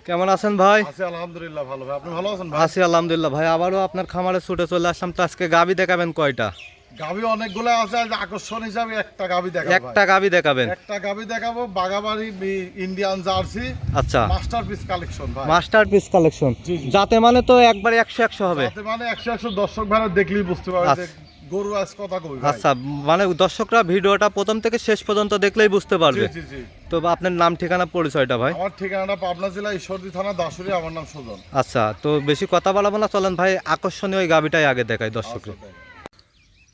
কেমন আছেন ভাই? আছি আলহামদুলিল্লাহ ভালো ভাই। আপনি ভালো আছেন ভাই? আছি আলহামদুলিল্লাহ ভাই। আবারও আপনার খামারে ছুটে চলে আসলাম। তো আজকে গাভী দেখাবেন কয়টা? গাভী অনেকগুলো আছে, আজ আকর্ষণ হিসাবে একটা গাভী দেখাবো। একটা গাভী দেখাবেন? একটা গাভী দেখাবো, বাগাবাড়ি ইন্ডিয়ান জার্সি। আচ্ছা, মাস্টারপিস কালেকশন ভাই। Masterpiece collection. জি, জি। যাতে মানে তো একবারে 100 হবে। যাতে মানে 100 দর্শক ভাড়া দেখলেই বুঝতে পারবে যে গরু আজ কথা কই ভাই। আচ্ছা, মানে দর্শকরা ভিডিওটা প্রথম থেকে শেষ পর্যন্ত দেখলেই বুঝতে পারবে। জি, জি, জি। তো আপনার নাম ঠিকানা পরিচয়টা ভাই? আমার ঠিকানাটা পাবনা জেলা ঈশ্বরদী থানা দাসুরি, আমার নাম সুজন। আচ্ছা, তো বেশি কথা বলাবো না, চলেন ভাই আকর্ষণীয় ওই গাভীটাই আগে দেখাই দর্শকরা। আচ্ছা, তাই।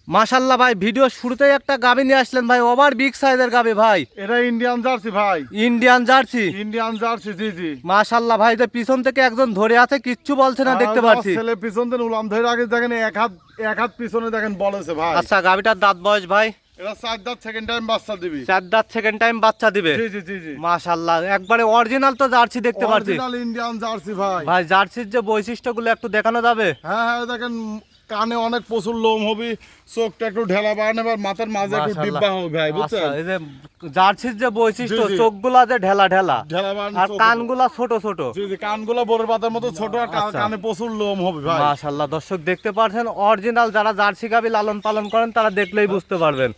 মাশাল্লাহ ভাই, ভিডিও শুরুতেই একটা গাভী নিয়ে আসলেন ভাই, ওভার বিগ সাইজের গাভী ভাই। এটা ইন্ডিয়ান জার্সি ভাই। Indian jersey. ইন্ডিয়ান জার্সি, জি জি। মাশাল্লাহ ভাই, যে পিছন থেকে একজন ধরে আছে, কিচ্ছু বলছে না, দেখতে পাচ্ছি। ছেলে পিছন থেকে উলাম ধরে আগে দেখেন, এক হাত পিছনে দেখেন বলেছে ভাই। আচ্ছা, গাভীটার দাঁত বয়স ভাই? এটা 4 দাঁত, সেকেন্ড টাইম বাচ্চা দিবি। 4 দাঁত, সেকেন্ড টাইম বাচ্চা দিবে। জি জি জি জি। মাশাল্লাহ, একবারে অরিজিনাল তো জার্সি দেখতে পাচ্ছি অরিজিনাল ইন্ডিয়ান জার্সি ভাই। ভাই। জার্সির যে বৈশিষ্ট্যগুলো একটু দেখানো যাবে? হ্যাঁ হ্যাঁ, দেখেন কানে অনেক প্রচুর লোম হবে, চোখটা একটু ঢেলা বানাবে, আর মাথার মাঝে একটু মাশাআল্লাহ। ডিব্বা হবে ভাই, বুঝছেন? আচ্ছা, এই যে জার্সির যে বৈশিষ্ট্য, জি, জি। চোখগুলা যে ঢেলা ঢেলা, ঢেলা বান আর কানগুলা ছোট ছোট। জি জি, কানগুলো বোরের পাতার মতো ছোট, আর আচ্ছা। কানে প্রচুর লোম হবে ভাই। মাশাআল্লাহ, দর্শক দেখতে পাচ্ছেন, অরিজিনাল যারা জার্সি গাভী লালন পালন করেন তারা দেখলেই বুঝতে পারবেন।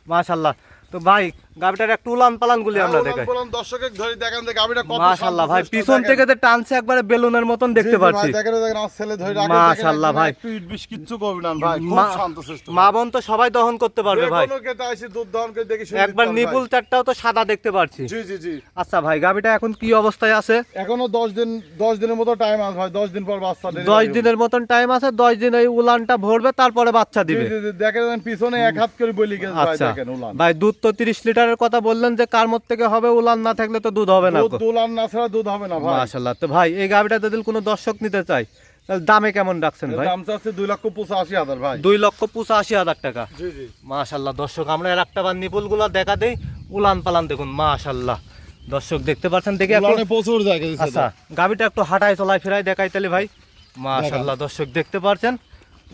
মাশাআল্লাহ। তো ভাই, গাভীটার একটু উলান পালান গুলি আমরা দেখাই। বলুন দর্শকের ধরে দেখেন যে গাবিটা কত মাশাআল্লাহ ভাই, শান্তশিষ্ট, পিছন দেখেন। থেকে যে টানছে একবারে বেলুনের মতন জি, দেখতে জি ভাই, পাচ্ছি। দেখেন দেখেন আমার ছেলে ধরে আগে মাশাআল্লাহ ভাই। একটু ইট বিশ কিচ্ছু করবে না ভাই, খুব মা- শান্তশিষ্ট। মা বোন তো সবাই দহন করতে পারবে ভাই। যেকোনো খেতে আসি দুধ দহন করে দেখি শুনে একবার দিতে পারবে নিপুল ভাই। চারটাও তো সাদা দেখতে পাচ্ছি। জি জি জি। আচ্ছা ভাই, গাভীটা এখন কি অবস্থায় আছে? এখনো 10 দিনের মতো টাইম আছে ভাই, 10 দিন পর বাচ্চা দেবে। 10 দিনের মতন টাইম আছে। 10 দিন এই উলানটা ভরবে, তারপরে বাচ্চা জি দিবে। জি জি, দেখেন পিছনে এক হাত করে বলি গেছে ভাই, আচ্ছা দেখেন উলান। ভাই, দুধ তো 30 লিটারের কথা বললেন, যে কার মত থেকে হবে, উলান না থাকলে তো দুধ হবে না। দুধ উলান না ছাড়া দুধ হবে না ভাই। মাশাআল্লাহ। তো ভাই, এই গাভীটা যদি কোনো দর্শক নিতে চায়, তাহলে দামে কেমন রাখছেন এর ভাই? দাম চাচ্ছে 2,85,000 ভাই। 2,85,000 টাকা। জি জি। মাশাআল্লাহ, দর্শক আমরা এর একটা বার নিপুলগুলো দেখা দেই। উলান পালান দেখুন, মাশাআল্লাহ। দর্শক দেখতে পাচ্ছেন, দেখি একটু। উলানে প্রচুর জায়গা দিছে। আচ্ছা, গাভীটা একটু হাঁটায় চলায় ফেরায় দেখাই তাহলে ভাই। মাশাআল্লাহ, দর্শক দেখতে পাচ্ছেন,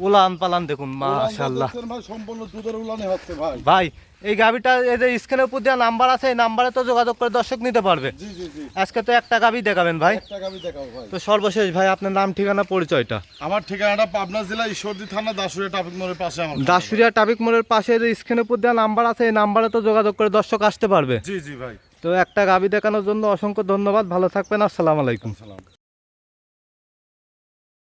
উলান পালান দেখুন, মাশাআল্লাহ। ভাই সম্পূর্ণ দুধের উলানে হচ্ছে ভাই। ভাই, এই গাভীটা এই যে স্ক্রিনের উপর দেওয়া নাম্বার আছে, এই নাম্বারে তো যোগাযোগ করে দর্শক নিতে পারবে। জি জি জি। আজকে তো একটা গাভী দেখাবেন ভাই। একটা গাবি দেখাও ভাই। তো সর্বশেষ ভাই, আপনার নাম ঠিকানা পরিচয়টা? আমার ঠিকানাটা পাবনা জেলা ঈশ্বরদী থানা দাসুরিয়া ট্রাফিক মোড়ের পাশে আমার। দাসুরিয়া ট্রাফিক মোড়ের পাশে যে স্ক্রিনের উপর দেওয়া নাম্বার আছে, এই নাম্বারে তো যোগাযোগ করে দর্শক আসতে পারবে। জি জি ভাই। তো একটা গাভী দেখানোর জন্য অসংখ্য ধন্যবাদ। ভালো থাকবেন, আসসালামু আলাইকুম। সালাম।